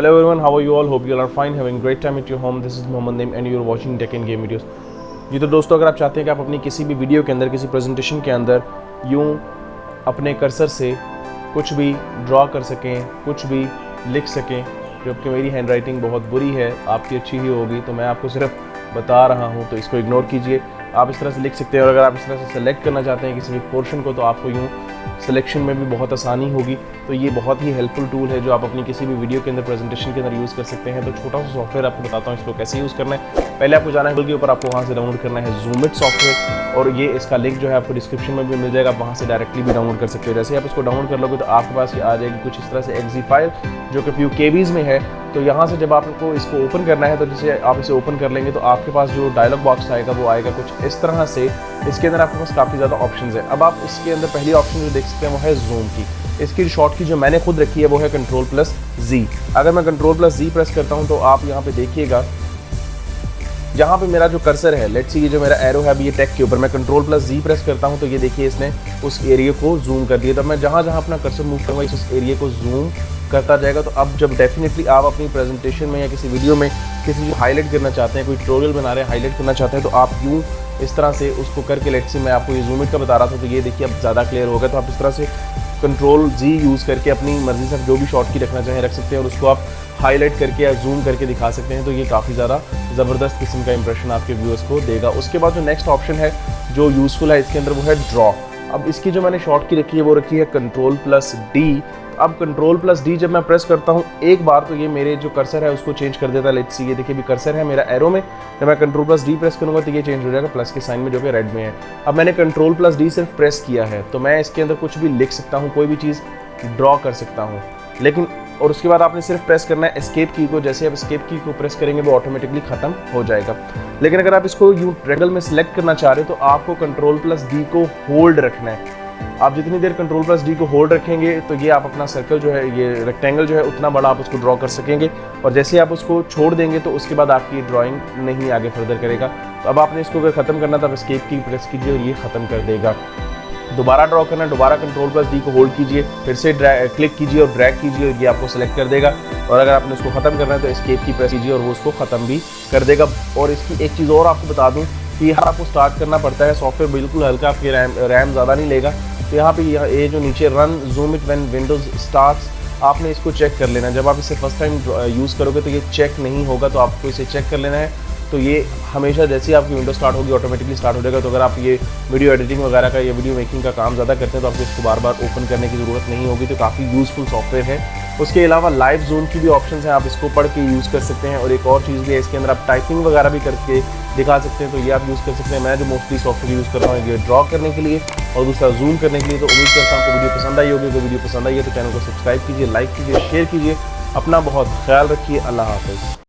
Hello everyone, how are you all? Hope you all are fine, having great time at your home. This is Mohammad Naim and you are watching Tech and Game videos. जी तो दोस्तों, अगर आप चाहते हैं कि आप अपनी किसी भी वीडियो के अंदर, किसी प्रेजेंटेशन के अंदर यूं अपने कर्सर से कुछ भी ड्रॉ कर सकें, कुछ भी लिख सकें, जबकि मेरी हैंड राइटिंग बहुत बुरी है, आपकी अच्छी ही होगी, तो मैं आपको सिर्फ बता रहा हूं, तो इसको इग्नोर कीजिए। आप इस तरह से लिख सकते हैं और अगर आप इस तरह से सेलेक्ट करना चाहते हैं किसी भी पोर्शन को, तो आपको यूँ सिलेक्शन में भी बहुत आसानी होगी। तो ये बहुत ही हेल्पफुल टूल है जो आप अपनी किसी भी वीडियो के अंदर, प्रेजेंटेशन के अंदर यूज़ कर सकते हैं। तो छोटा सा सॉफ्टवेयर आपको बताता हूँ इसको कैसे यूज़ करना है। पहले आपको जाना है गूगल के ऊपर, आपको वहाँ से डाउनलोड करना है ज़ूमिट सॉफ्टवेयर, और ये इसका लिंक जो है आपको डिस्क्रिप्शन में भी मिल जाएगा, आप वहाँ से डायरेक्टली भी डाउनलोड कर सकते हो। जैसे आप इसको डाउनलोड कर लोगे तो आपके पास ये आ जाएगी कुछ इस तरह से एक्जी फाइल जो कि फ्यू केबीज़ में है। तो यहाँ से जब आपको इसको ओपन करना है, तो जैसे आप इसे ओपन कर लेंगे तो आपके पास जो डायलॉग बॉक्स आएगा वो आएगा कुछ इस तरह से। इसके अंदर आपके पास काफ़ी ज़्यादा ऑप्शंस है। अब आप इसके अंदर पहली ऑप्शन जो देख सकते हैं वो है जूम की। इसकी शॉर्ट की जो मैंने खुद रखी है वो है Ctrl+Z। अगर मैं Ctrl+Z प्रेस करता हूँ तो आप यहाँ पे देखिएगा, जहाँ पे मेरा जो कर्सर है, लेट्स सी ये जो मेरा एरो है अभी ये टेक के ऊपर, मैं Ctrl+Z प्रेस करता हूँ तो ये देखिए इसने उस एरिया को जूम कर दिया। तब मैं जहाँ जहाँ अपना कर्सर मूव करूँगा इस एरिया को जूम करता जाएगा। तो अब जब डेफिनेटली आप अपनी प्रेजेंटेशन में या किसी वीडियो में किसी चीज़ हाईलाइट करना चाहते हैं, कोई ट्यूटोरियल बना रहे हैं, हाईलाइट करना चाहते हैं, तो आप यूँ इस तरह से उसको करके, लेट्स से मैं आपको ये जूम इन का बता रहा था तो ये देखिए अब ज़्यादा क्लियर हो गया। तो आप इस तरह से Ctrl+Z यूज़ करके अपनी मर्ज़ी से आप जो भी शॉर्ट की रखना चाहें रख सकते हैं और उसको आप हाईलाइट करके या जूम करके दिखा सकते हैं। तो ये काफ़ी ज़्यादा ज़बरदस्त किस्म का इंप्रेशन आपके व्यूअर्स को देगा। उसके बाद जो नेक्स्ट ऑप्शन है जो यूज़फुल है इसके अंदर वो है ड्रॉ। अब इसकी जो मैंने शॉर्ट की रखी है वो रखी है Ctrl+D। अब Ctrl+D जब मैं प्रेस करता हूँ एक बार तो ये मेरे जो कर्सर है उसको चेंज कर देता है। लेट्स सी ये देखिए भी कर्सर है मेरा एरो में, जब मैं Ctrl+D प्रेस करूँगा तो ये चेंज हो जाएगा प्लस के साइन में जो कि रेड में है। अब मैंने Ctrl+D सिर्फ प्रेस किया है तो मैं इसके अंदर कुछ भी लिख सकता हूँ, कोई भी चीज़ ड्रॉ कर सकता हूँ। लेकिन और उसके बाद आपने सिर्फ प्रेस करना है एस्केप की को। जैसे आप एस्केप की को प्रेस करेंगे वो ऑटोमेटिकली ख़त्म हो जाएगा। लेकिन अगर आप इसको यूँ रेगल में सिलेक्ट करना चाह रहे हो तो आपको Ctrl+D को होल्ड रखना है। आप जितनी देर Ctrl+D को होल्ड रखेंगे तो ये आप अपना सर्कल जो है, ये रेक्टेंगल जो है, उतना बड़ा आप उसको ड्रॉ कर सकेंगे। और जैसे आप उसको छोड़ देंगे तो उसके बाद आपकी ड्राइंग नहीं आगे फर्दर करेगा। तो अब आपने इसको अगर ख़त्म करना था तो एस्केप की प्रेस कीजिए और ये ख़त्म कर देगा। दोबारा ड्रॉ करना, दोबारा Ctrl+D को होल्ड कीजिए, फिर से क्लिक कीजिए और ड्रैग कीजिए और ये आपको सेलेक्ट कर देगा। और अगर आपने उसको ख़त्म करना है तो एस्केप की प्रेस कीजिए और वो उसको ख़त्म भी कर देगा। और इसकी एक चीज़ और आपको बता दूँ कि यहाँ आपको स्टार्ट करना पड़ता है। सॉफ्टवेयर बिल्कुल हल्का, आपकी रैम ज़्यादा नहीं लेगा। तो यहाँ पे ये जो नीचे run zoom it when Windows starts, आपने इसको चेक कर लेना है। जब आप इसे फर्स्ट टाइम यूज़ करोगे तो ये चेक नहीं होगा, तो आपको इसे चेक कर लेना है। तो ये हमेशा जैसे ही आपकी विंडो स्टार्ट होगी ऑटोमेटिकली स्टार्ट हो जाएगा। तो अगर आप ये वीडियो एडिटिंग वगैरह का या वीडियो मेकिंग का काम ज़्यादा करते हैं तो आपको इसको बार बार ओपन करने की ज़रूरत नहीं होगी। तो काफ़ी यूज़फुल सॉफ्टवेयर है। उसके अलावा लाइव जूम की भी ऑप्शंस हैं, आप इसको पढ़ के यूज़ कर सकते हैं। और एक और चीज़ भी है, इसके अंदर आप टाइपिंग वगैरह भी करके दिखा सकते हैं, तो ये आप यूज़ कर सकते हैं। मैं जो मोस्टली सॉफ्टवेयर यूज़ कर रहा हूँ ये ड्रॉ करने के लिए और दूसरा जूम करने के लिए। तो उम्मीद करता हूँ आपको वीडियो पसंद आई होगी। अगर वीडियो पसंद आई है तो चैनल को सब्सक्राइब कीजिए, लाइक कीजिए, शेयर कीजिए। अपना बहुत ख्याल रखिए। अल्लाह हाफ़िज़।